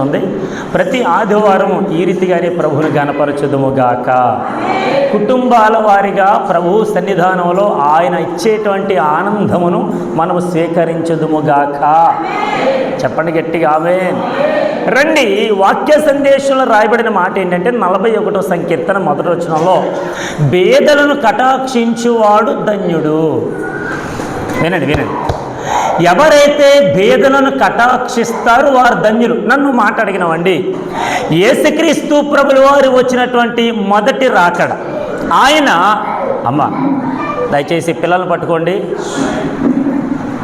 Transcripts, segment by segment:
ఉంది. ప్రతి ఆదివారం ఈ రీతిగానే ప్రభువుని గణపరచుదుముగాక. కుటుంబాల వారిగా ప్రభు సన్నిధానంలో ఆయన ఇచ్చేటువంటి ఆనందమును మనము స్వీకరించుదుముగాక. చెప్పండి గట్టిగా ఆమేన్. రండి, వాక్య సందేశంలో రాయబడిన మాట ఏంటంటే 41వ సంకీర్తన మొదటి వచనంలో బేదలను కటాక్షించువాడు ధన్యుడు. వినండి వినండి. ఎవరైతే భేదలను కటాక్షిస్తారో వారు ధన్యులు. నన్ను మాట అడిగినవండి, యేసుక్రీస్తు ప్రభుల వారు వచ్చినటువంటి మొదటి రాకడ ఆయన దయచేసి పిల్లలు పట్టుకోండి,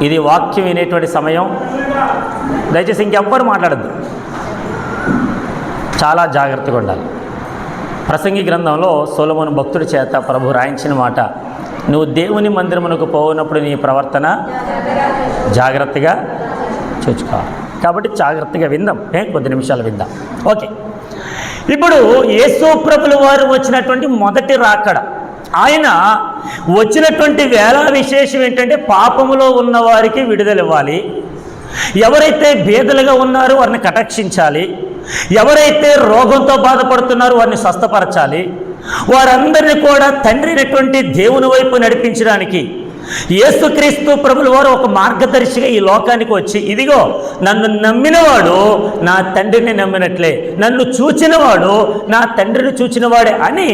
ఇది వాక్యం వినేటువంటి సమయం. దయచేసి ఇంకెవ్వరు మాట్లాడద్దు, చాలా జాగ్రత్తగా ఉండాలి. ప్రసంగి గ్రంథంలో సొలొమోను భక్తుడి చేత ప్రభు రాయించిన మాట, నువ్వు దేవుని మందిరమునకు పోయినప్పుడు నీ ప్రవర్తన జాగ్రత్తగా చూసుకోవాలి. కాబట్టి జాగ్రత్తగా విందాం, కొద్ది నిమిషాలు విందాం. ఓకే, ఇప్పుడు యేసు ప్రభుల వారు వచ్చినటువంటి మొదటి రాకడ, ఆయన వచ్చినటువంటి వేళ విశేషం ఏంటంటే పాపములో ఉన్న వారికి విడుదల ఇవ్వాలి, ఎవరైతే భేదలుగా ఉన్నారో వారిని కటాక్షించాలి, ఎవరైతే రోగంతో బాధపడుతున్నారో వారిని స్వస్థపరచాలి, వారందరినీ కూడా తండ్రి అయినటువంటి దేవుని వైపు నడిపించడానికి యేసుక్రీస్తు ప్రభుల వారు ఒక మార్గదర్శిగా ఈ లోకానికి వచ్చి, ఇదిగో నన్ను నమ్మినవాడు నా తండ్రిని నమ్మినట్లే, నన్ను చూచినవాడు నా తండ్రిని చూచినవాడే అని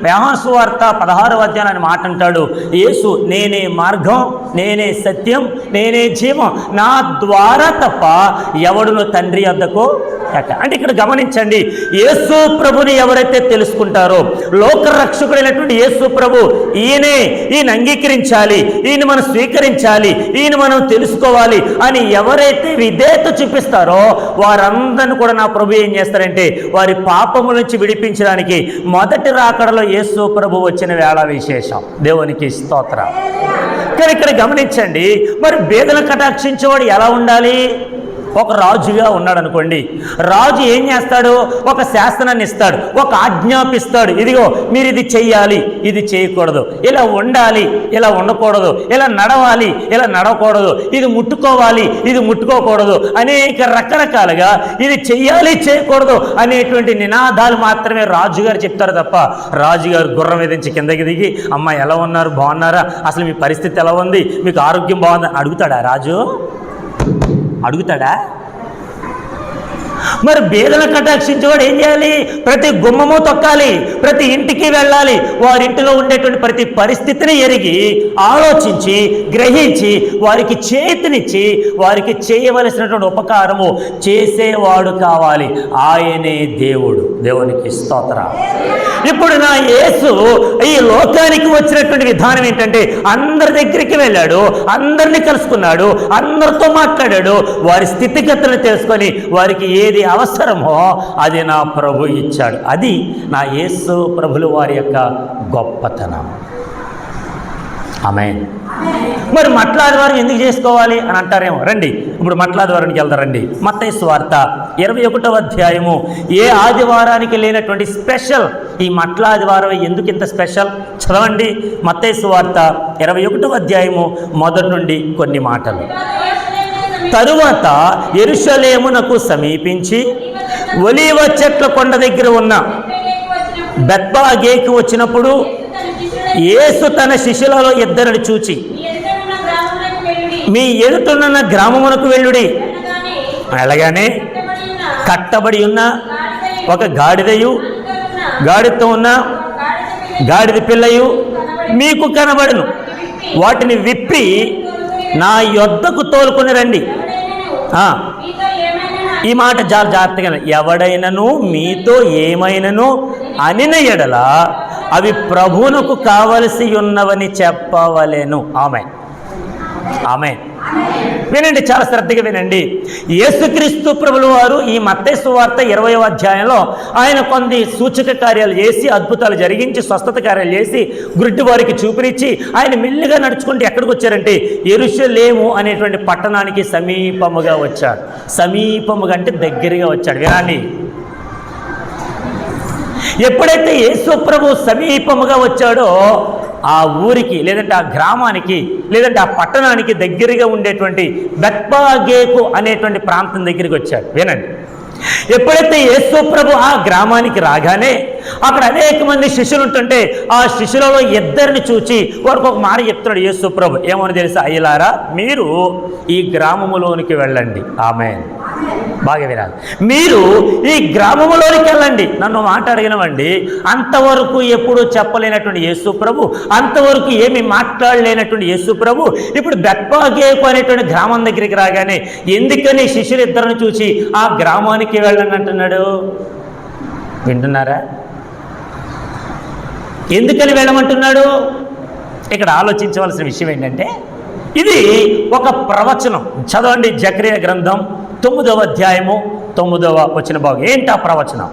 యోహాను సువార్త 16వ అధ్యాయం మాట అంటాడు. యేసు నేనే మార్గం, నేనే సత్యం, నేనే జీవం, నా ద్వారా తప్ప ఎవడును తండ్రి వద్దకు అంటే ఇక్కడ గమనించండి, యేసు ప్రభుని ఎవరైతే తెలుసుకుంటారో, లోకరక్షకుడైనటువంటి యేసు ప్రభు ఈయన అంగీకరించాలి, ఈయన మనం స్వీకరించాలి, ఈయన మనం తెలుసుకోవాలి అని ఎవరైతే విధేయత చూపిస్తారో వారందరిని కూడా నా ప్రభు ఏం చేస్తారంటే వారి పాపముల నుంచి విడిపించడానికి మొదటి రాకడలో యేసు ప్రభు వచ్చిన వేళ విశేషం. దేవునికి స్తోత్రం. కానీ ఇక్కడ గమనించండి, మరి బేదలను కటాక్షించేవాడు ఎలా ఉండాలి? ఒక రాజుగా ఉన్నాడు అనుకోండి, రాజు ఏం చేస్తాడు? ఒక శాసనాన్ని ఇస్తాడు, ఒక ఆజ్ఞాపిస్తాడు, ఇదిగో మీరు ఇది చెయ్యాలి, ఇది చేయకూడదు, ఇలా ఉండాలి, ఇలా ఉండకూడదు, ఇలా నడవాలి, ఇలా నడవకూడదు, ఇది ముట్టుకోవాలి, ఇది ముట్టుకోకూడదు, అనేక రకరకాలుగా ఇది చెయ్యాలి, చేయకూడదు అనేటువంటి నినాదాలు మాత్రమే రాజుగారు చెప్తారు తప్ప, రాజుగారు గుర్రం మీద నుంచి కిందకి దిగి అమ్మ ఎలా ఉన్నారు, బాగున్నారా, అసలు మీ పరిస్థితి ఎలా ఉంది, మీకు ఆరోగ్యం బాగుందని అడుగుతాడా రాజు? అడుగుతాడా? మరి బేదలను కటాక్షించేవాడు ఏం చేయాలి? ప్రతి గుమ్మము తొక్కాలి, ప్రతి ఇంటికి వెళ్ళాలి, వారింటిలో ఉండేటువంటి ప్రతి పరిస్థితిని ఎరిగి ఆలోచించి గ్రహించి వారికి చేతినిచ్చి వారికి చేయవలసినటువంటి ఉపకారము చేసేవాడు కావాలి. ఆయనే దేవుడు. దేవునికి స్తోత్రం. ఇప్పుడు నా యేసు ఈ లోకానికి వచ్చినటువంటి విధానం ఏంటంటే అందరి దగ్గరికి వెళ్ళాడు, అందరినీ కలుసుకున్నాడు, అందరితో మాట్లాడాడు, వారి స్థితిగతులను తెలుసుకొని వారికి ఏది అవసరమో అది నా ప్రభు ఇచ్చాడు. అది నా యేసు ప్రభులు వారి యొక్క గొప్పతనం. ఆమేన్. మరి మట్లాదివారం ఎందుకు చేసుకోవాలి అని అంటారేమో. రండి ఇప్పుడు మట్లాదివారానికి వెళ్తారండి. మత్తయి సువార్త 21వ అధ్యాయము. ఏ ఆదివారానికి లేనటువంటి స్పెషల్ ఈ మట్లాదివారం ఎందుకు ఇంత స్పెషల్? చదవండి మత్తయి సువార్త 21వ అధ్యాయము మొదటి నుండి కొన్ని మాటలు. తరువాత యెరూషలేమునకు సమీపించి ఒలీవ చెట్ల కొండ దగ్గర ఉన్న బెత్ఫగేకు వచ్చినప్పుడు యేసు తన శిష్యులలో ఇద్దరిని చూచి, మీ ఎదుటనున్న గ్రామమునకు వెళ్ళుడి అనగానే కట్టబడి ఉన్న ఒక గాడిదతో ఉన్న గాడిద పిల్లయు మీకు కనబడును, వాటిని విప్పి నా యొద్దకు తోలుకొని రండి. ఈ మాట చాలా జాగ్రత్తగా, ఎవడైనను మీతో ఏమైనను అనిన ఎడల అవి ప్రభువునకు కావలసి ఉన్నవని చెప్పవలెను. ఆమేన్. ఆమేన్. వినండి, చాలా శ్రద్ధగా వినండి. యేసుక్రీస్తు ప్రభుల వారు ఈ మత్తయి సువార్త 20వ అధ్యాయంలో ఆయన కొన్ని సూచక కార్యాలు చేసి, అద్భుతాలు జరిగించి, స్వస్థత కార్యాలు చేసి, గుడ్డి వారికి చూపునిచ్చి ఆయన మెల్లిగా నడుచుకుంటూ ఎక్కడికి వచ్చారంటే యెరూషలేము అనేటువంటి పట్టణానికి సమీపముగా వచ్చాడు. సమీపముగా అంటే దగ్గరగా వచ్చాడు. వినండి, ఎప్పుడైతే యేసు ప్రభు సమీపముగా వచ్చాడో ఆ ఊరికి లేదంటే ఆ గ్రామానికి లేదంటే ఆ పట్టణానికి దగ్గరగా ఉండేటువంటి బెత్ఫగేకు అనేటువంటి ప్రాంతం దగ్గరికి వచ్చాడు. వినండి, ఎప్పుడైతే యేసు ప్రభు ఆ గ్రామానికి రాగానే అక్కడ అనేక మంది శిష్యులు ఉంటుంటే ఆ శిష్యులలో ఇద్దరిని చూచి వారికి ఒక మాట చెప్తున్నాడు యేసు ప్రభు. ఏమని తెలుసా? అయ్యలారా, మీరు ఈ గ్రామములోనికి వెళ్ళండి. ఆమేన్. బాగా వినాలి. మీరు ఈ గ్రామములోనికి వెళ్ళండి. నన్ను మాట అడిగినవండి, అంతవరకు ఎప్పుడూ చెప్పలేనటువంటి యేసు ప్రభు, అంతవరకు ఏమి మాట్లాడలేనటువంటి యేసు ప్రభు ఇప్పుడు బెత్ఫాగేకు అనేటువంటి గ్రామం దగ్గరికి రాగానే ఎందుకని శిష్యులు ఇద్దరిని చూసి ఆ గ్రామానికి వెళ్ళండి అంటున్నాడు? వింటున్నారా? ఎందుకని వెళ్ళమంటున్నాడు? ఇక్కడ ఆలోచించవలసిన విషయం ఏంటంటే ఇది ఒక ప్రవచనం. చదవండి జకరియా గ్రంథం 9వ అధ్యాయము 9వ వచన భాగం. ఏంటి ఆ ప్రవచనం?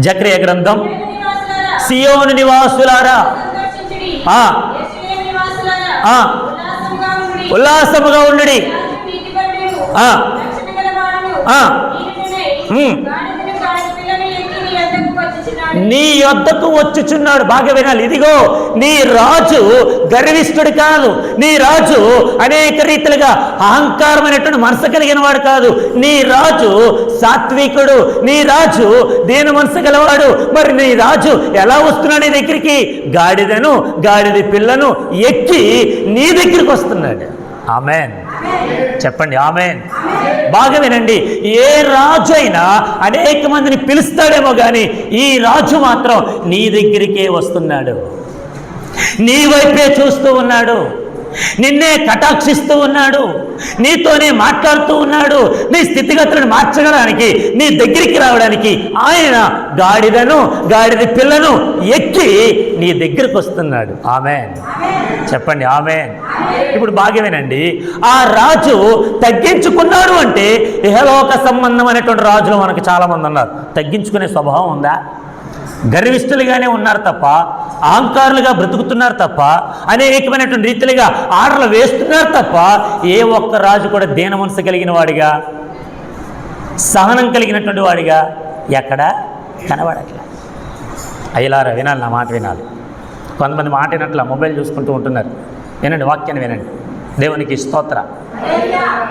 జకరియా గ్రంథం, సియోను నివాసులారా ఉల్లాసముగా ఉండుడి, నీ యొద్దకు వచ్చుచున్నాడు. బాగా వినాలి. ఇదిగో నీ రాజు గర్విష్ఠుడు కాదు, నీ రాజు అనేక రీతిలుగా అహంకారమైనటువంటి మనసు కలిగిన వాడు కాదు, నీ రాజు సాత్వికుడు, నీ రాజు దీన మనసు గలవాడు. మరి నీ రాజు ఎలా వస్తున్నాడు నీ దగ్గరికి? గాడిద పిల్లను ఎక్కి నీ దగ్గరికి వస్తున్నాడు. ఆమేన్ చెప్పండి. ఆమేన్. బాగా వినండి. ఏ రాజు అయినా అనేక మందిని పిలుస్తాడేమో కానీ ఈ రాజు మాత్రం నీ దగ్గరికే వస్తున్నాడు, నీ వైపే చూస్తూ ఉన్నాడు, నిన్నే కటాక్షిస్తూ ఉన్నాడు, నీతోనే మాట్లాడుతూ ఉన్నాడు. నీ స్థితిగతులను మార్చడానికి, నీ దగ్గరికి రావడానికి ఆయన గాడిద పిల్లను ఎక్కి నీ దగ్గరికి వస్తున్నాడు. ఆమేన్ చెప్పండి. ఆమేన్. ఇప్పుడు బాగా వినండి. ఆ రాజు తగ్గించుకున్నాడు అంటే ఇహలోక సంబంధమైనటువంటి రాజులు మనకు చాలామంది ఉన్నారు. తగ్గించుకునే స్వభావం ఉందా? గర్విష్ఠులుగానే ఉన్నారు తప్ప, అహంకారులుగా బ్రతుకుతున్నారు తప్ప, అనేకమైనటువంటి రీతిలుగా ఆర్డర్లు వేస్తున్నారు తప్ప ఏ ఒక్క రాజు కూడా దీన మనసు కలిగిన వాడిగా, సహనం కలిగినటువంటి వాడిగా ఎక్కడ కనబడట్లే. అయ్యలారా వినాలి, నా మాట వినాలి. కొంతమంది మాట వినట్లా మొబైల్ చూసుకుంటూ ఉంటున్నారు. వినండి, వాక్యాన్ని వినండి. దేవునికి స్తోత్ర.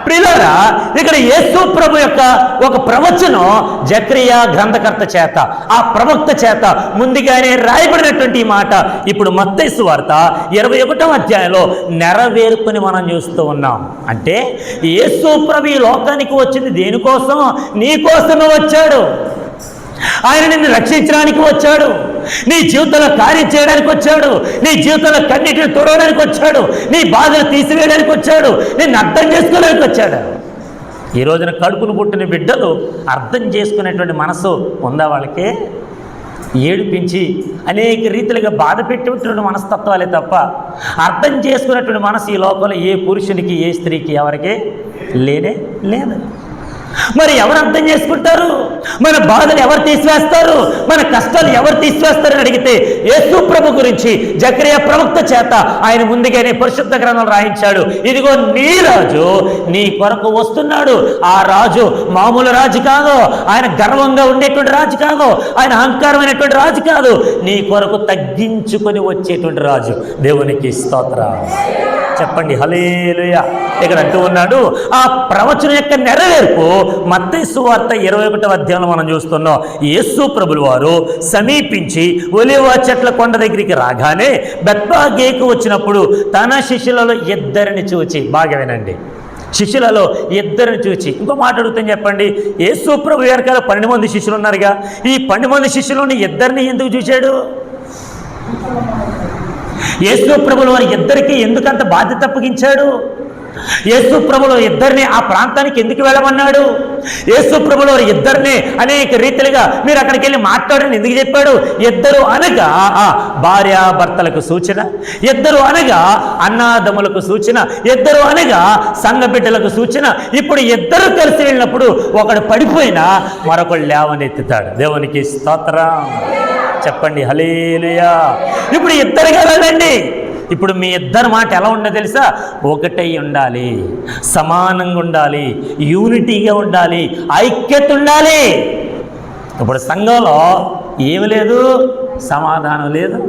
ప్రియులారా, ఇక్కడ యేసు ప్రభు యొక్క ఒక ప్రవచనం జకరియా గ్రంథకర్త చేత, ఆ ప్రవక్త చేత ముందుగానే రాయబడినటువంటి మాట ఇప్పుడు మత్తయి సువార్త 21వ అధ్యాయంలో నెరవేర్పుని మనం చూస్తూ ఉన్నాం. అంటే యేసు ప్రభు ఈ లోకానికి వచ్చింది దేనికోసం? నీ కోసమే వచ్చాడు. ఆయన నిన్ను రక్షించడానికి వచ్చాడు, నీ జీవితంలో కార్యం చేయడానికి వచ్చాడు, నీ జీవితంలో కన్నిటిని తొడవడానికి వచ్చాడు, నీ బాధలు తీసివేయడానికి వచ్చాడు, నిన్ను అర్థం చేసుకోవడానికి వచ్చాడు. ఈ రోజున కడుపును పుట్టిన బిడ్డలు అర్థం చేసుకునేటువంటి మనసు ఉందా వాళ్ళకి? ఏడిపించి అనేక రీతిలుగా బాధ పెట్టేటువంటి మనస్తత్వాలే తప్ప అర్థం చేసుకునేటువంటి మనసు ఈ లోకంలో ఏ పురుషునికి ఏ స్త్రీకి ఎవరికి లేనే లేదు. మరి ఎవరు అర్థం చేసుకుంటారు? మన బాధలు ఎవరు తీసివేస్తారు? మన కష్టాలు ఎవరు తీసివేస్తారని అడిగితే యేసు ప్రభు గురించి జకరియా ప్రవక్త చేత ఆయన ముందుగానే పరిశుద్ధ గ్రంథం రాయించాడు. ఇదిగో నీ రాజు నీ కొరకు వస్తున్నాడు. ఆ రాజు మామూలు రాజు కాదు, ఆయన గర్వంగా ఉండేటువంటి రాజు కాదు, ఆయన అహంకారమైనటువంటి రాజు కాదు, నీ కొరకు తగ్గించుకొని వచ్చేటువంటి రాజు. దేవునికి స్తోత్రం చెప్పండి. హల్లెలూయా. ఇక్కడ అంటూ ఉన్నాడు, ఆ ప్రవచనం యొక్క నెరవేర్పు మత్తయి సువార్త 21వ అధ్యాయంలో మనం చూస్తున్నాం. యేసు ప్రభుల వారు సమీపించి ఒలీవ చెట్ల కొండ దగ్గరికి రాగానే బెత్ఫాగేకు వచ్చినప్పుడు తన శిష్యులలో ఇద్దరిని చూచి, బాగా వినండి, శిష్యులలో ఇద్దరిని చూచి, ఇంకో మాట అడుగుతాను చెప్పండి. యేసు ప్రభు వెనకాల 12 మంది శిష్యులు ఉన్నారుగా, ఈ 12 మంది శిష్యులని ఇద్దరిని ఎందుకు చూశాడు? యేసు ప్రభుల వారు ఇద్దరికి ఎందుకంత బాధ్యత అప్పగించాడు? యేసు ప్రభులు ఇద్దరిని ఆ ప్రాంతానికి ఎందుకు వెళ్ళమన్నాడు? యేసు ప్రభుల వారు ఇద్దరిని అనేక రీతిలుగా మీరు అక్కడికి వెళ్ళి మాట్లాడని ఎందుకు చెప్పాడు? ఇద్దరు అనగా భార్యాభర్తలకు సూచన, ఇద్దరు అనగా అన్నాదమ్ములకు సూచన, ఇద్దరు అనగా సంఘ బిడ్డలకు సూచన. ఇప్పుడు ఇద్దరు కలిసి వెళ్ళినప్పుడు ఒకడు పడిపోయినా మరొకడు లేవనెత్తుతాడు. దేవునికి స్తోత్రం చెప్పండి. హల్లెలూయా. ఇప్పుడు ఇద్దరుగా వెళ్ళండి. ఇప్పుడు మీ ఇద్దరు మాట ఎలా ఉండో తెలుసా? ఒకటై ఉండాలి, సమానంగా ఉండాలి, యూనిటీగా ఉండాలి, ఐక్యత ఉండాలి. ఇప్పుడు సంఘంలో ఏమి లేదు, సమాధానం లేదు,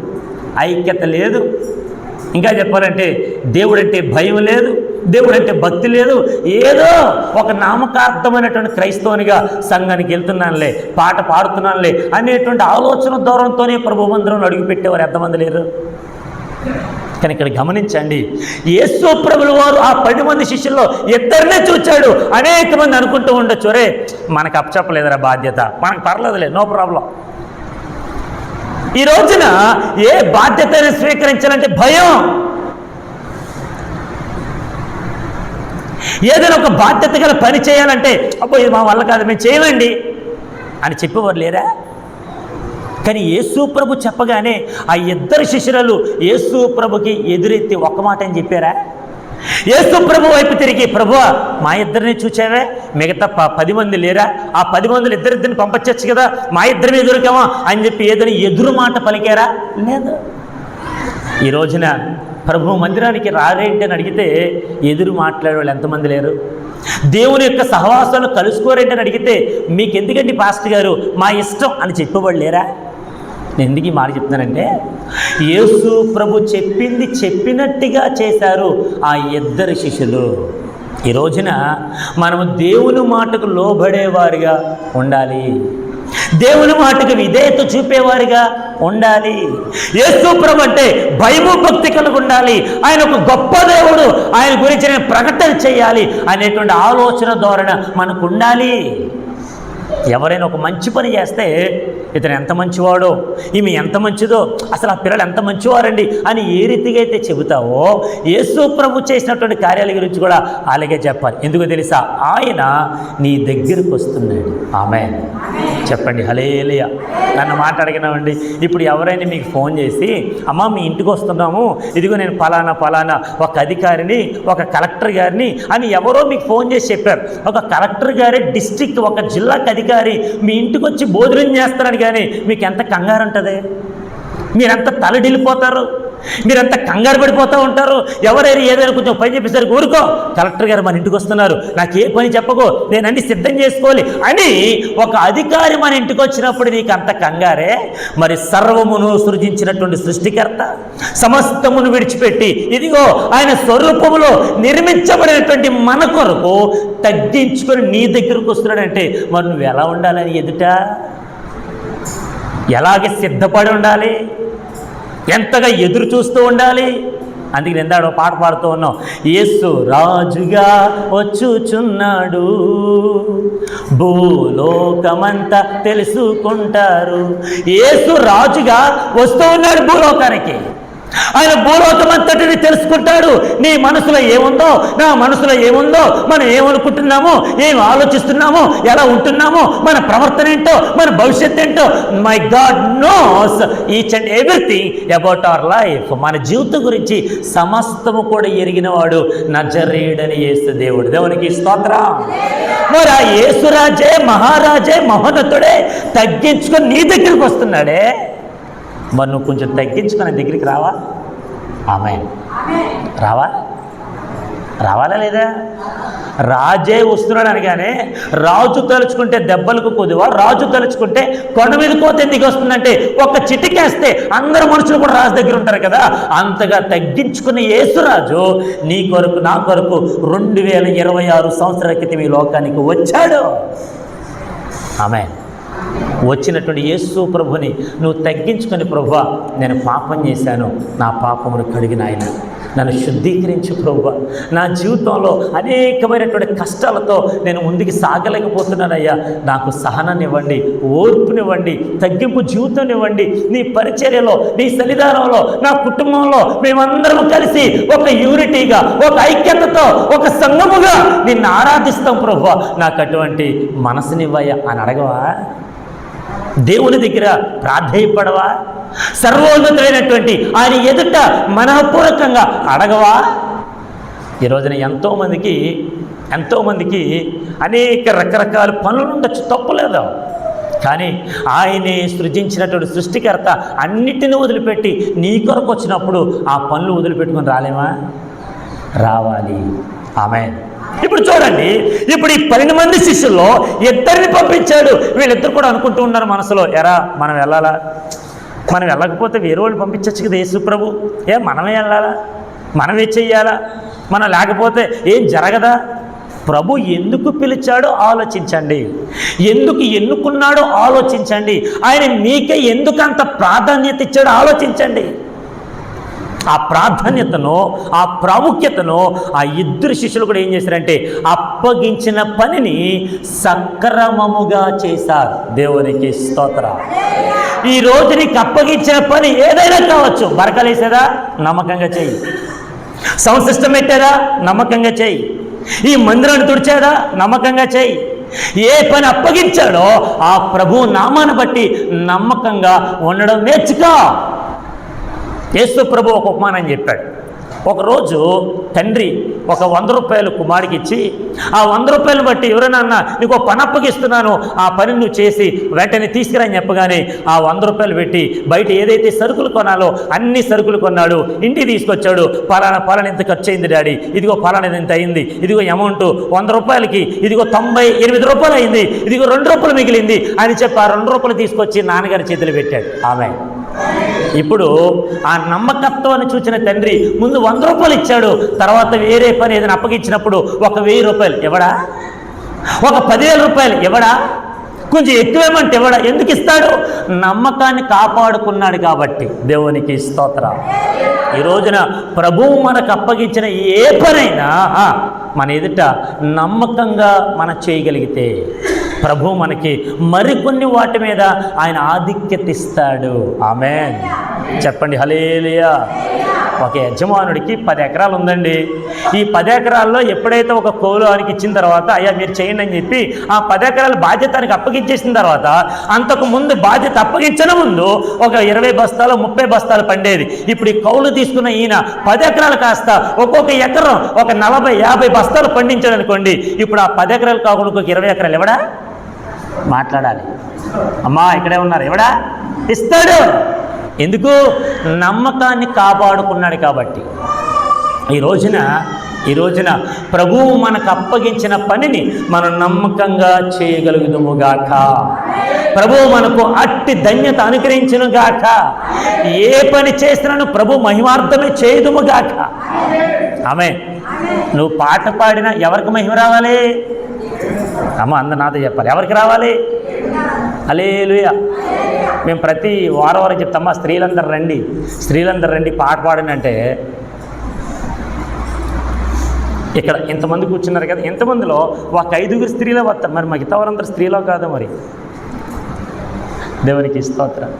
ఐక్యత లేదు, ఇంకా చెప్పాలంటే దేవుడంటే భయం లేదు, దేవుడు అంటే భక్తి లేదు, ఏదో ఒక నామకార్థమైనటువంటి క్రైస్తవునిగా సంఘానికి వెళ్తున్నానులే, పాట పాడుతున్నానులే అనేటువంటి ఆలోచన ధోరణితోనే ప్రభు మందిరంలో అడుగుపెట్టేవారు ఎంతమంది లేరు? కానీ ఇక్కడ గమనించండి, యేసు ప్రభుల వారు ఆ 10 మంది శిష్యుల్లో ఇద్దరినే చూచాడు. అనేక మంది అనుకుంటూ ఉండొచ్చు, రే మనకు అప్పచెప్పలేదురా బాధ్యత, మనకు పర్లేదులే, నో ప్రాబ్లం. ఈ రోజున ఏ బాధ్యతను స్వీకరించాలంటే భయం. ఏదైనా ఒక బాధ్యత గల పని చేయాలంటే అబ్బో ఇది మా వల్ల కాదు, మేము చేయమండి అని చెప్పేవారు లేరా? కానీ యేసు ప్రభు చెప్పగానే ఆ ఇద్దరు శిష్యులు యేసు ప్రభుకి ఎదురెత్తి ఒక్క మాట అని చెప్పారా? యేసు ప్రభు వైపు తిరిగి, ప్రభువా మా ఇద్దరిని చూచావే, మిగతా 10 మంది లేరా? ఆ 10 మందిని ఇద్దరిద్దరిని పంపించచ్చు కదా, మా ఇద్దరిని ఎదురుకామా అని చెప్పి ఏదైనా ఎదురు మాట పలికారా? లేదు. ఈ రోజున ప్రభు మందిరానికి రారేంటి అని అడిగితే ఎదురు మాట్లాడే వాళ్ళు ఎంతమంది లేరు? దేవుని యొక్క సహవాసాలు కలుసుకోరేంటి అని అడిగితే మీకు ఎందుకండి పాస్టర్ గారు, మా ఇష్టం అని చెప్పేవాళ్ళు లేరా? నేను ఎందుకు ఈ మాట చెప్తున్నానంటే, యేసు ప్రభు చెప్పింది చెప్పినట్టుగా చేశారు ఆ ఇద్దరు శిష్యులు. ఈ రోజున మనము దేవుని మాటకు లోబడేవారుగా ఉండాలి, దేవుని మాటకు విధేయత చూపేవారిగా ఉండాలి. యేసు ప్రభు అంటే భయము భక్తి కలిగి ఉండాలి. ఆయన ఒక గొప్ప దేవుడు, ఆయన గురించి నేను ప్రకటన చేయాలి అనేటువంటి ఆలోచన ధోరణి మనకు ఉండాలి. ఎవరైనా ఒక మంచి పని చేస్తే ఇతను ఎంత మంచివాడో, ఈమె ఎంత మంచిదో, అసలు ఆ పిల్లలు ఎంత మంచివారండి అని ఏ రీతిగా అయితే చెబుతావో యేసు ప్రభు చేసినటువంటి కార్యాల గురించి కూడా అలాగే చెప్పాలి. ఎందుకో తెలుసా? ఆయన నీ దగ్గరకు వస్తున్నాడు. ఆమేన్ చెప్పండి, హల్లెలూయా. నన్ను మాట్లాడినామండి. ఇప్పుడు ఎవరైనా మీకు ఫోన్ చేసి, అమ్మ మీ ఇంటికి వస్తున్నాము, ఇదిగో నేను ఫలానా ఒక అధికారిని, ఒక కలెక్టర్ గారిని అని ఎవరో మీకు ఫోన్ చేసి చెప్పారు. ఒక కలెక్టర్ గారి డిస్ట్రిక్ట్, ఒక జిల్లాకు అధికారి మీ ఇంటికి వచ్చి భోజనం చేస్తారని కానీ మీకు ఎంత కంగారు ఉంటుంది? మీరెంత తలడిల్లిపోతారు, మీరంతా కంగారు పడిపోతూ ఉంటారు. ఎవరైనా ఏదైనా కొంచెం పని చెప్పేసరికి ఊరుకో, కలెక్టర్ గారు మన ఇంటికి వస్తున్నారు, నాకు ఏ పని చెప్పకో, నేను అన్ని సిద్ధం చేసుకోవాలి అని ఒక అధికారి మన ఇంటికి వచ్చినప్పుడు నీకు అంత కంగారే, మరి సర్వమును సృజించినటువంటి సృష్టికర్త సమస్తమును విడిచిపెట్టి ఇదిగో ఆయన స్వరూపములో నిర్మించబడినటువంటి మన కొరకు తగ్గించుకొని నీ దగ్గరకు వస్తున్నాడంటే మరి నువ్వు ఎలా ఉండాలని ఎదుట, ఎలాగే సిద్ధపడి ఉండాలి, ఎంతగా ఎదురు చూస్తూ ఉండాలి. అందుకే నిందాడు పాట పాడుతూ ఉన్నాం, యేసు రాజుగా వచ్చుచున్నాడు, భూలోకమంతా తెలుసుకుంటారు. యేసు రాజుగా వస్తూ ఉన్నాడు భూలోకానికి. ఆయన భూలోకమంతటిని తెలుసుకుంటాడు. నీ మనసులో ఏముందో, నా మనసులో ఏముందో, మనం ఏమనుకుంటున్నామో, ఏం ఆలోచిస్తున్నామో, ఎలా ఉంటున్నామో, మన ప్రవర్తన ఏంటో, మన భవిష్యత్తు ఏంటో, my God knows each and everything about our life. మన జీవితం గురించి సమస్తము కూడా ఎరిగినవాడు నజరేయుడని యేసు దేవుడు. దేవునికి స్తోత్రం. మరి ఆ యేసురాజే, మహారాజే, మహోన్నతుడే తగ్గించుకొని నీ దగ్గరికి వస్తున్నాడే, మరి నువ్వు కొంచెం తగ్గించుకొని దగ్గరికి రావా? ఆమేన్. రావాలా లేదా? రాజే వస్తున్నాడు అనగానే రాజు తలుచుకుంటే దెబ్బలకు కొద్దివా, రాజు తలుచుకుంటే కొండ మీద కోత ఎందుకు వస్తుందంటే ఒక చిటికేస్తే అందరు మనుషులు కూడా రాజు దగ్గర ఉంటారు కదా, అంతగా తగ్గించుకున్న యేసురాజు నీ కొరకు, నా కొరకు 2026 సంవత్సరాల క్రితం ఈ లోకానికి వచ్చాడు. ఆమేన్. వచ్చినటువంటి యేసు ప్రభుని నువ్వు తగ్గించుకొని, ప్రభువా నేను పాపం చేశాను, నా పాపమును కడిగిన ఆయన నన్ను శుద్ధీకరించు ప్రభువా, నా జీవితంలో అనేకమైనటువంటి కష్టాలతో నేను ముందుకు సాగలేకపోతున్నానయ్యా, నాకు సహనాన్ని ఇవ్వండి, ఓర్పునివ్వండి, తగ్గింపు జీవితం ఇవ్వండి. నీ పరిచర్యలో, నీ సన్నిధానంలో, నా కుటుంబంలో మేమందరం కలిసి ఒక యూనిటీగా, ఒక ఐక్యతతో, ఒక సంఘముగా నిన్ను ఆరాధిస్తాం ప్రభువా, నాకు అటువంటి మనసునివ్వయ్యా అని అడగవా? దేవుని దగ్గర ప్రాధేయపడవా? సర్వోన్నతమైనటువంటి ఆయన ఎదుట మనఃపూర్వకంగా అడగవా? ఈ రోజున ఎంతోమందికి అనేక రకరకాల పనులు ఉండొచ్చు, తప్పులేదు. కానీ ఆయనే సృజించినటువంటి సృష్టికర్త అన్నిటిని వదిలిపెట్టి నీ కొరకు వచ్చినప్పుడు ఆ పనులు వదిలిపెట్టుకొని రాలేమా? రావాలి. ఆమేన్. ఇప్పుడు చూడండి, ఇప్పుడు ఈ 12 మంది శిష్యుల్లో ఇద్దరిని పంపించాడు. వీళ్ళిద్దరు కూడా అనుకుంటూ ఉన్నారు మనసులో, ఎరా మనం వెళ్ళాలా? మనం వెళ్ళకపోతే వేరే వాళ్ళు పంపించచ్చు కదా యేసు ప్రభు, మనమే వెళ్ళాలా? మనమే చెయ్యాలా? మనం లేకపోతే ఏం జరగదా? ప్రభు ఎందుకు పిలిచాడో ఆలోచించండి, ఎందుకు ఎన్నుకున్నాడో ఆలోచించండి, ఆయన మీకే ఎందుకు అంత ప్రాధాన్యత ఇచ్చాడో ఆలోచించండి. ఆ ప్రాధాన్యతను, ఆ ప్రాముఖ్యతను ఆ ఇద్దరు శిష్యులు కూడా ఏం చేశారంటే అప్పగించిన పనిని సక్రమముగా చేశారు. దేవునికి స్తోత్రం. ఈ రోజు నీకు అప్పగించిన పని ఏదైనా కావచ్చు. బరకలేసేదా? నమ్మకంగా చేయి. సౌండ్ సిస్టమ్ పెట్టారా? నమ్మకంగా చేయి. ఈ మందిరాన్ని తుడిచాడా? నమ్మకంగా చేయి. ఏ పని అప్పగించాడో ఆ ప్రభు నామాన్ని బట్టి నమ్మకంగా ఉండడం నేర్చుకో. యేసు ప్రభు ఒక ఉపమానం చెప్పాడు. ఒకరోజు తండ్రి ఒక 100 రూపాయలు కుమారుడికి ఇచ్చి, ఆ 100 రూపాయలు బట్టి ఎవరైనా నీకు పని అప్పగిస్తున్నాను, ఆ పని నువ్వు చేసి వెంటనే తీసుకురాని చెప్పగానే ఆ 100 రూపాయలు పెట్టి బయట ఏదైతే సరుకులు కొనాలో అన్ని సరుకులు కొన్నాడు. ఇంటికి తీసుకొచ్చాడు. పలానా ఇంత ఖర్చు అయింది డాడీ, ఇదిగో పలానా ఇంత అయింది, ఇదిగో అమౌంట్ 100 రూపాయలకి ఇదిగో 98 రూపాయలు అయింది, ఇదిగో 2 రూపాయలు మిగిలింది అని చెప్పి ఆ 2 రూపాయలు తీసుకొచ్చి నాన్నగారి చేతులు పెట్టాడు. ఆమె ఇప్పుడు ఆ నమ్మకత్వాన్ని చూసిన తండ్రి ముందు 100 రూపాయలు ఇచ్చాడు. తర్వాత వేరే పని ఏదైనా అప్పగించినప్పుడు ఒక 1000 రూపాయలు ఎవడా, ఒక 10,000 రూపాయలు ఎవడా, కొంచెం ఎక్కువేమంటే ఎవడా? ఎందుకు ఇస్తాడు? నమ్మకాన్ని కాపాడుకున్నాడు కాబట్టి. దేవునికి స్తోత్రం. ఈ రోజున ప్రభువు మనకు అప్పగించిన ఏ పనైనా మన ఎదుట నమ్మకంగా మనం చేయగలిగితే ప్రభు మనకి మరికొన్ని వాటి మీద ఆయన ఆధిక్యత ఇస్తాడు. ఆమేన్. చెప్పండి హల్లెలూయా. ఒక యజమానుడికి 10 ఎకరాలు ఉందండి. ఈ 10 ఎకరాల్లో ఎప్పుడైతే ఒక కౌలు ఆయనకి ఇచ్చిన తర్వాత అయ్యా మీరు చేయండి అని చెప్పి ఆ 10 ఎకరాల బాధ్యతనికి అప్పగించేసిన తర్వాత అంతకు ముందు బాధ్యత అప్పగించడం ముందు ఒక 20 బస్తాలు 30 బస్తాలు పండేది. ఇప్పుడు ఈ కౌలు తీసుకున్న ఈయన 10 ఎకరాలు కాస్త ఒక్కొక్క ఎకరం ఒక 40-50 బస్తాలు పండించాడు అనుకోండి. ఇప్పుడు ఆ 10 ఎకరాలు కాకుండా ఒక 20 ఎకరాలు ఎవడా మాట్లాడాలి? అమ్మా ఇక్కడే ఉన్నారు, ఎవడా ఇస్తాడు? ఎందుకు? నమ్మకాన్ని కాపాడుకున్నాడు కాబట్టి. ఈ రోజున ప్రభువు మనకు అప్పగించిన పనిని మనం నమ్మకంగా చేయగలుగుదుముగాక. ప్రభువు మనకు అట్టి ధన్యత అనుగ్రహించునుగాక. ఏ పని చేసినాను ప్రభు మహిమార్థమే చేయుదుముగాక. ఆమె నువ్వు పాట పాడినా ఎవరికి మహిమ రావాలి? అమ్మ అందరు నాతో చెప్పాలి, ఎవరికి రావాలి? హల్లెలూయా. మేము ప్రతి వారం చెప్తామా, స్త్రీలందరూ రండి పాట పాడనంటే ఇక్కడ ఇంతమంది కూర్చున్నారు కదా, ఇంతమందిలో ఒక 5గురు స్త్రీలే వస్తారు. మరి మిగతా వారందరూ స్త్రీలో కాదు మరి. దేవునికి స్తోత్రం.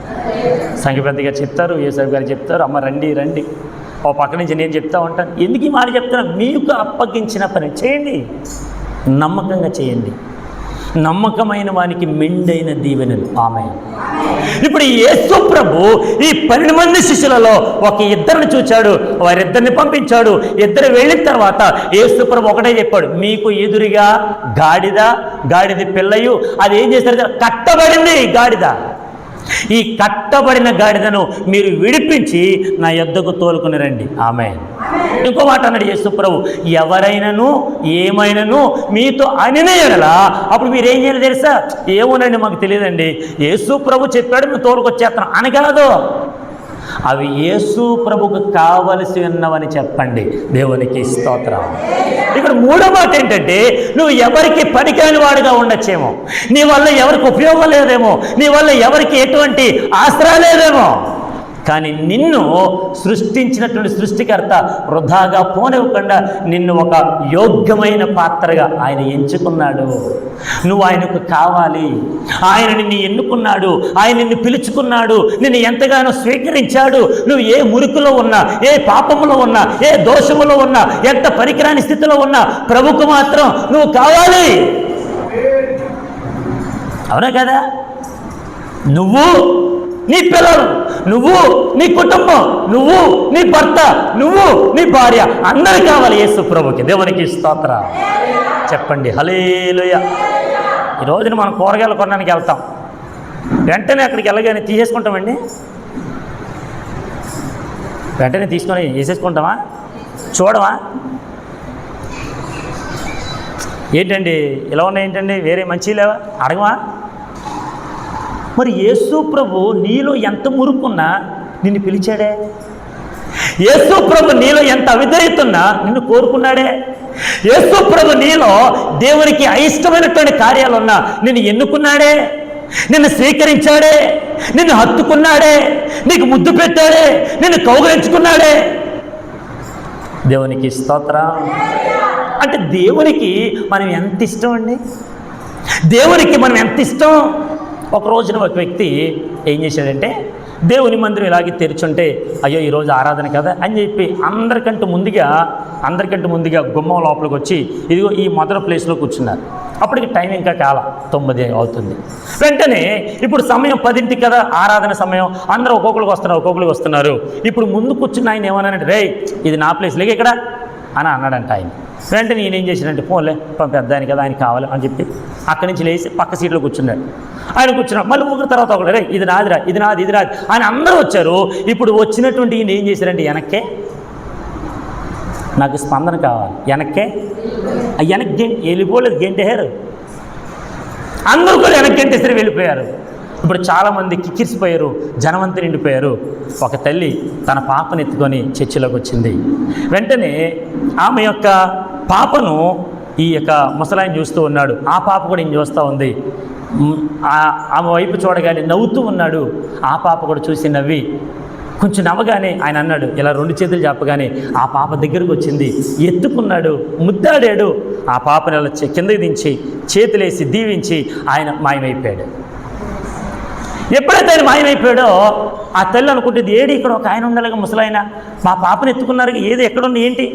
సంఘపెద్దగా చెప్తారు, యేసయ్య గారు చెప్తారు, అమ్మ రండి. ఓ పక్క నుంచి నేను చెప్తా ఉంటాను. ఎందుకు ఈ మాట చెప్తున్నా? మీకు అప్పగించిన పని చేయండి, నమ్మకంగా చేయండి. నమ్మకమైన వానికి మెండైన దీవెనలు. ఆమేన్. ఇప్పుడు యేసు ప్రభు ఈ 12 మంది శిష్యులలో ఒక 2ని చూచాడు, వారిద్దరిని పంపించాడు. 2 వెళ్ళిన తర్వాత యేసు ప్రభు ఒకటే చెప్పాడు, మీకు ఎదురుగా గాడిద పిల్లయు అది ఏం చేస్తారు? కట్టబడింది గాడిద. ఈ కట్టబడిన గాడిదను మీరు విడిపించి నా యొద్దకు తోలుకుని రండి. ఆమేన్. ఇంకో మాట అన్నాడు యేసు ప్రభు, ఎవరైనాను ఏమైనాను మీతో అనిన ఎడలా అప్పుడు మీరేం చేయాలి తెలుసా? ఏమోనండి మాకు తెలియదండి, యేసు ప్రభు చెప్పాడు మేము తోలుకొచ్చేస్తాం అని కాదు. అవి యేసు ప్రభుకు కావలసి ఉన్నవని చెప్పండి. దేవునికి స్తోత్రం. ఇక్కడ 3వ మాట ఏంటంటే, నువ్వు ఎవరికి పనికిరాని వాడిగా ఉండొచ్చేమో, నీ వల్ల ఎవరికి ఉపయోగం లేదేమో, నీ వల్ల ఎవరికి ఎటువంటి ఆసరా లేదేమో, కానీ నిన్ను సృష్టించినటువంటి సృష్టికర్త వృధాగా పోనివ్వకుండా నిన్ను ఒక యోగ్యమైన పాత్రగా ఆయన ఎంచుకున్నాడు. నువ్వు ఆయనకు కావాలి. ఆయన నిన్ను ఎన్నుకున్నాడు, ఆయన నిన్ను పిలుచుకున్నాడు, నిన్ను ఎంతగానో స్వీకరించాడు. నువ్వు ఏ మురికిలో ఉన్నా, ఏ పాపములో ఉన్నా, ఏ దోషములో ఉన్నా, ఎంత పనికిరాని స్థితిలో ఉన్నా ప్రభుకు మాత్రం నువ్వు కావాలి. అవునా కదా? నువ్వు, నీ పిల్లలు, నువ్వు, నీ కుటుంబం, నువ్వు, నీ భర్త, నువ్వు, నీ భార్య, అందరూ కావాలి యేసు ప్రభుకి. దేవునికి స్తోత్రం. చెప్పండి హల్లెలూయా. ఈ రోజున మనం కూరగాయలు కొనడానికి వెళ్తాం, వెంటనే అక్కడికి వెళ్ళగానే తీసేసుకుంటామండి. వెంటనే తీసుకొని వేసేసుకుంటామా? చూడమా? ఏంటండి ఇలా ఉన్నాయి, ఏంటండి వేరే మంచి లేవా అడగమా? మరి యేసు ప్రభు నీలో ఎంత మురుకున్నా నిన్ను పిలిచాడే. యేసు ప్రభు నీలో ఎంత అవిధేయత ఉన్నా నిన్ను కోరుకున్నాడే. యేసు ప్రభు నీలో దేవునికి అయిష్టమైనటువంటి కార్యాలు ఉన్నా నిన్ను ఎన్నుకున్నాడే, నిన్ను స్వీకరించాడే, నిన్ను హత్తుకున్నాడే, నీకు ముద్దు పెట్టాడే, నిన్ను కౌగిలించుకున్నాడే. దేవునికి స్తోత్రం. అంటే దేవునికి మనం ఎంత ఇష్టం అండి, దేవునికి మనం ఎంత ఇష్టం. ఒక రోజున ఒక వ్యక్తి ఏం చేశాడంటే, దేవుని మందిరం ఇలాగే తెరిచుంటే అయ్యో ఈరోజు ఆరాధన కదా అని చెప్పి అందరికంటే ముందుగా గుమ్మం లోపలికి వచ్చి ఇదిగో ఈ మొదటి ప్లేస్లో కూర్చున్నారు. అప్పటికి టైం ఇంకా కాల 9 అవుతుంది. వెంటనే ఇప్పుడు సమయం 10 కదా ఆరాధన సమయం, అందరూ ఒక్కొక్కరికి వస్తున్నారు. ఇప్పుడు ముందు కూర్చున్న ఆయన ఏమన్నానంటే, రే ఇది నా ప్లేస్ లేక ఇక్కడ అని అన్నాడంట ఆయన. వెంటనే నేను ఏం చేశానంటే, పోన్లే పెద్ద ఆయన కదా ఆయన కావాలి అని చెప్పి అక్కడి నుంచి లేచి పక్క సీట్లో కూర్చున్నాడు. ఆయన కూర్చున్నాడు. మళ్ళీ ఒకరి తర్వాత ఒకరు, రే ఇది నాదిరా, ఇది నాది ఆయన అందరూ వచ్చారు. ఇప్పుడు వచ్చినటువంటి ఈయన ఏం చేశారంటే, వెనక్కే నాకు స్పందన కావాలి, వెనక్కి వెళ్ళిపోలేదు, గెంటేశారు. అందరూ కూడా వెనక్కి గెంటేసరి వెళ్ళిపోయారు. ఇప్పుడు చాలామంది కిక్కిరిసిపోయారు, జనమంతా నిండిపోయారు. ఒక తల్లి తన పాపను ఎత్తుకొని చర్చిలోకి వచ్చింది. వెంటనే ఆమె యొక్క పాపను ఈ యొక్క ముసలాయన చూస్తూ ఉన్నాడు. ఆ పాప కూడా ఈయన చూస్తూ ఉంది. ఆమె వైపు చూడగానే నవ్వుతూ ఉన్నాడు. ఆ పాప కూడా చూసి నవ్వి కొంచెం నవ్వగానే ఆయన అన్నాడు, ఇలా 2 చేతులు చెప్పగానే ఆ పాప దగ్గరకు వచ్చింది, ఎత్తుకున్నాడు, ముద్దాడాడు. ఆ పాపను ఇలా కిందకి దించి చేతులేసి దీవించి ఆయన మాయమైపోయాడు. ఎప్పుడైతే ఆయన మాయమైపోయాడో ఆ తల్లి అనుకుంటుంది, ఏడి ఇక్కడ ఒక ఆయన ఉండాలిగా ముసలాయన, మా పాపను ఎత్తుకున్నారు, ఏది ఎక్కడుంది ఏంటి,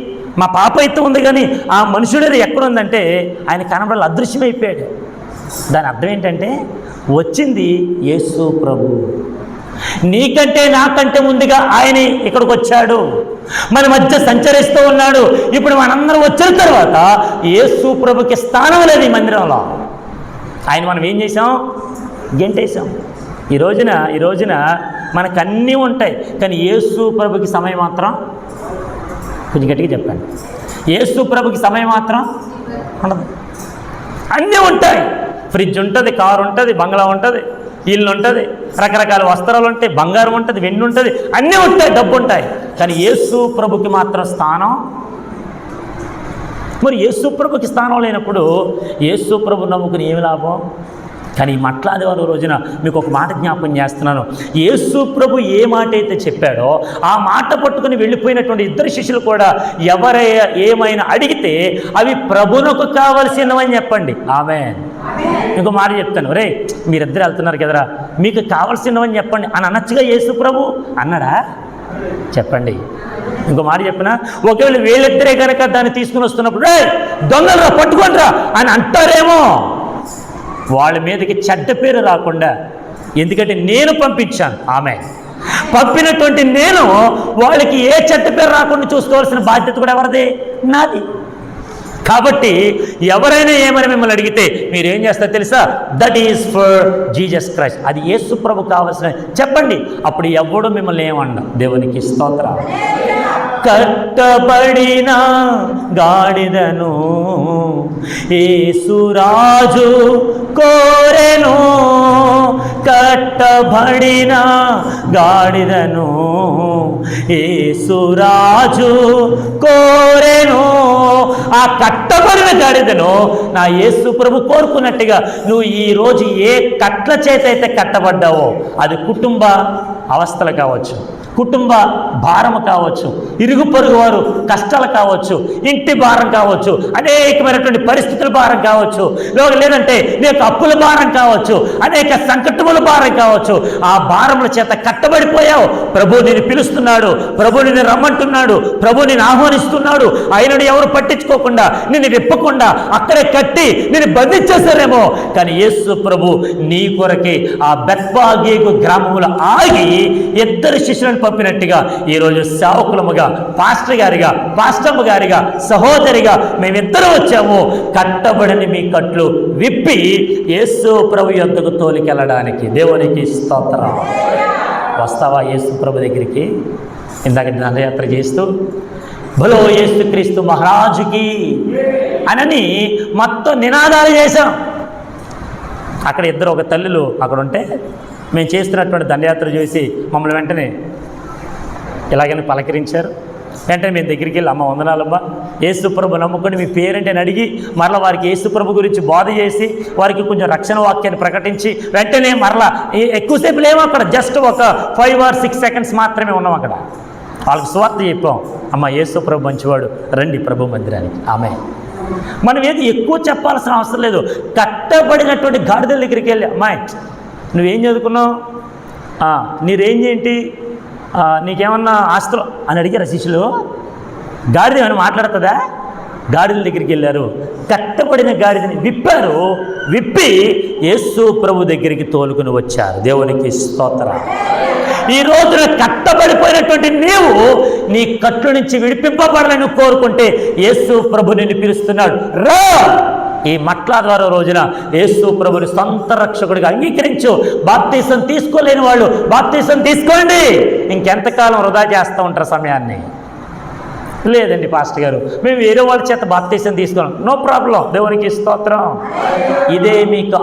మా పాప ఎత్తు ఉంది కానీ ఆ మనుషుడేది ఎక్కడుందంటే ఆయన కనబడాలి, అదృశ్యమైపోయాడు. దాని అర్థం ఏంటంటే వచ్చింది యేసు ప్రభు. నీకంటే నాకంటే ముందుగా ఆయన ఇక్కడికి వచ్చాడు, మన మధ్య సంచరిస్తూ ఉన్నాడు. ఇప్పుడు మనందరం వచ్చిన తర్వాత యేసు ప్రభుకి స్థానం లేదు ఈ మందిరంలో. ఆయన మనం ఏం చేసాం, గెంటేసాం. ఈ రోజున మనకు అన్నీ ఉంటాయి, కానీ యేసు ప్రభుకి సమయం మాత్రం, కొంచెం గట్టిగా చెప్పండి, యేసు ప్రభుకి సమయం మాత్రం ఉండదు. అన్నీ ఉంటాయి, ఫ్రిడ్జ్ ఉంటుంది, కారు ఉంటుంది, బంగ్లా ఉంటుంది, ఇల్లు ఉంటుంది, రకరకాల వస్త్రాలు ఉంటాయి, బంగారం ఉంటుంది, వెండి ఉంటుంది, అన్నీ ఉంటాయి, డబ్బు ఉంటాయి, కానీ యేసు ప్రభుకి మాత్రం స్థానం. మరి యేసు ప్రభుకి స్థానం లేనప్పుడు యేసు ప్రభు నమ్ముకుని ఏమి లాభం? కానీ ఈ మట్లాదివారం రోజున మీకు ఒక మాట జ్ఞాపకం చేస్తున్నాను. యేసు ప్రభు ఏ మాట అయితే చెప్పాడో ఆ మాట పట్టుకుని వెళ్ళిపోయినటువంటి 2 శిష్యులు కూడా ఎవరైనా ఏమైనా అడిగితే అవి ప్రభునకు కావలసినవని చెప్పండి. ఆమేన్. ఇంకో మాట చెప్తాను, రే మీరిద్దరు వెళ్తున్నారు కదరా, మీకు కావలసినవని చెప్పండి అని అనొచ్చుగా యేసు ప్రభు అన్నాడా? చెప్పండి. ఇంకో మాట చెప్పినా, ఒకవేళ వీళ్ళిద్దరే కనుక దాన్ని తీసుకుని వస్తున్నప్పుడు రే దొంగలరా పట్టుకోండిరా అని అంటారేమో, వాళ్ళ మీదకి చెడ్డ పేరు రాకుండా, ఎందుకంటే నేను పంపించాను, ఆమె పంపినటువంటి నేను వాళ్ళకి ఏ చెడ్డ పేరు రాకుండా చూసుకోవాల్సిన బాధ్యత కూడా ఎవరిది? నాది. కాబట్టి ఎవరైనా ఏమైనా మిమ్మల్ని అడిగితే మీరేం చేస్తారో తెలుసా? That is for Jesus Christ, అది యేసు ప్రభు కావాల్సిన చెప్పండి. అప్పుడు ఎవడు మిమ్మల్ని ఏమన్నా. దేవునికి స్తోత్రం. కట్టబడిన గాడిదను యేసురాజు కోరెను, కట్టబడిన గాడిదను యేసురాజు కోరెను. ఆ కట్టబడిన గాడిదను నా యేసు ప్రభు కోరుకున్నట్టుగా నువ్వు ఈరోజు ఏ కట్ల చేత అయితే కట్టబడ్డావో, అది కుటుంబ అవస్థలు కావచ్చు, కుటుంబ భారము కావచ్చు, ఇరుగు పొరుగు వారు కష్టాలు కావచ్చు, ఇంటి భారం కావచ్చు, అనేకమైనటువంటి పరిస్థితుల భారం కావచ్చు, లేదంటే నీకు అప్పుల భారం కావచ్చు, అనేక సంకటముల భారం కావచ్చు. ఆ భారముల చేత కట్టబడిపోయావు. ప్రభు నిన్ను పిలుస్తున్నాడు, ప్రభు నిన్ను రమ్మంటున్నాడు, ప్రభు నిన్ను ఆహ్వానిస్తున్నాడు. ఆయనను ఎవరు పట్టించుకోకుండా నిన్ను విప్పకుండా అక్కడే కట్టి నిన్ను బంధించేశారేమో, కానీ యేసు ప్రభు నీ కొరకే ఆ బెత్ఫాగేగు గ్రామములో ఆగి 2 శిష్యులను పంపినట్టుగా ఈరోజు సేవకులముగా, పాస్టర్ గారిగా, పాస్టమ్మ గారిగా, సహోదరిగా మేమిద్దరం వచ్చాము. కట్టబడిన మీ కట్లు విప్పి యేసు ప్రభు యొద్దకు తోలికెళ్ళడానికి. దేవునికి స్తోత్రం. వస్తావా యేసు ప్రభు దగ్గరికి? ఇందాక దండయాత్ర చేస్తూ బలో యేసు క్రీస్తు మహారాజుకి అని మొత్తం నినాదాలు చేశాం. అక్కడ 2 ఒక తల్లులు అక్కడ ఉంటే మేము చేస్తున్నటువంటి దండయాత్ర చూసి మమ్మల్ని వెంటనే ఇలాగని పలకరించారు. వెంటనే మేము దగ్గరికి వెళ్ళి, అమ్మ వందనాలమ్మా, యేసుప్రభు నమ్ముకొని మీ పేరేంటి అని అడిగి మరలా వారికి యేసుప్రభు గురించి బోధ చేసి వారికి కొంచెం రక్షణ వాక్యాన్ని ప్రకటించి వెంటనే మరలా ఎక్కువసేపు లేము అక్కడ, జస్ట్ ఒక 5 or 6 seconds మాత్రమే ఉన్నాం అక్కడ. వాళ్ళకి సువార్త చెప్పాం, అమ్మ యేసుప్రభు మంచివాడు, రండి ప్రభు మందిరానికి. ఆమె మనం ఏది ఎక్కువ చెప్పాల్సిన అవసరం లేదు. కట్టబడినటువంటి గాడిదల దగ్గరికి వెళ్ళి, అమ్మాయి నువ్వేం చదువుకున్నావు, నీ రేంజ్ ఏంటి, నీకేమన్నా ఆస్తులు అని అడిగారు శిష్యులు. గాడిద ఏమైనా మాట్లాడుతుందా? గాడిదల దగ్గరికి వెళ్ళారు, కట్టబడిన గాడిదని విప్పారు, విప్పి యేసు ప్రభు దగ్గరికి తోలుకుని వచ్చారు. దేవునికి స్తోత్రం. ఈ రోజున కట్టబడిపోయినటువంటి నీవు నీ కట్ల నుంచి విడిపింపబడాలని కోరుకుంటే యేసు ప్రభు నిన్ను పిలుస్తున్నాడు, రా. ఈ మట్లాద్వార రోజున యేసు ప్రభుని సొంత రక్షకుడిగా అంగీకరించు. బాప్తీసం తీసుకోలేని వాళ్ళు బాప్తీసం తీసుకోండి. ఇంకెంతకాలం వృధా చేస్తూ ఉంటారు సమయాన్ని? లేదండి పాస్టర్ గారు, మేము వేరే వాళ్ళ చేత బాప్తీసం తీసుకోవాలి. నో ప్రాబ్లం, దేవునికి స్తోత్రం. ఇదే మీకు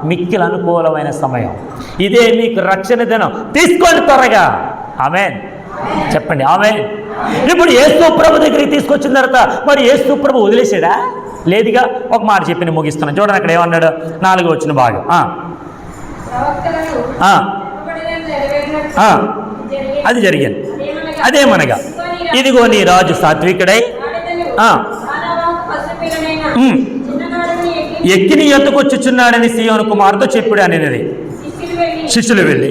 మిక్కిలి అనుకూలమైన సమయం, ఇదే మీకు రక్షణ దినం. తీసుకోండి త్వరగా. ఆమేన్ చెప్పండి, ఆమేన్. ఇప్పుడు యేసు ప్రభు దగ్గరికి తీసుకొచ్చిన తర్వాత మరి యేసు ప్రభు వదిలేసాడా? లేదుగా. ఒక మాట చెప్పి నేను ముగిస్తున్నాను. చూడండి అక్కడ ఏమన్నాడు, 4వ వచనం భాగం. అది జరిగింది. అదేమనగా, ఇదిగో నీ రాజు సాత్వికుడై ఎక్కిని ఎత్తుకొచ్చుచున్నాడని సీయోను కుమారుతో చెప్పుడు అనేది. శిష్యులు వెళ్ళి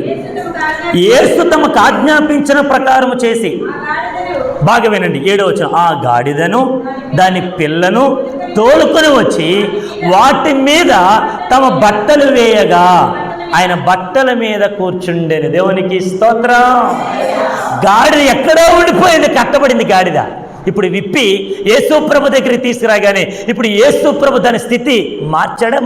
యేసు తమకు ఆజ్ఞాపించిన ప్రకారము చేసి, బాగా వినండి 7వ వచనం, ఆ గాడిదను దాని పిల్లను తోలుకొని వచ్చి వాటి మీద తమ బట్టలు వేయగా ఆయన బట్టల మీద కూర్చుండేను. దేవునికి స్తోత్రం. గాడిద ఎక్కడో ఉండిపోయింది, కట్టబడింది గాడిద. ఇప్పుడు విప్పి యేసు ప్రభు దగ్గరికి తీసుకురాగానే ఇప్పుడు యేసు ప్రభు దాని స్థితి మార్చాడా?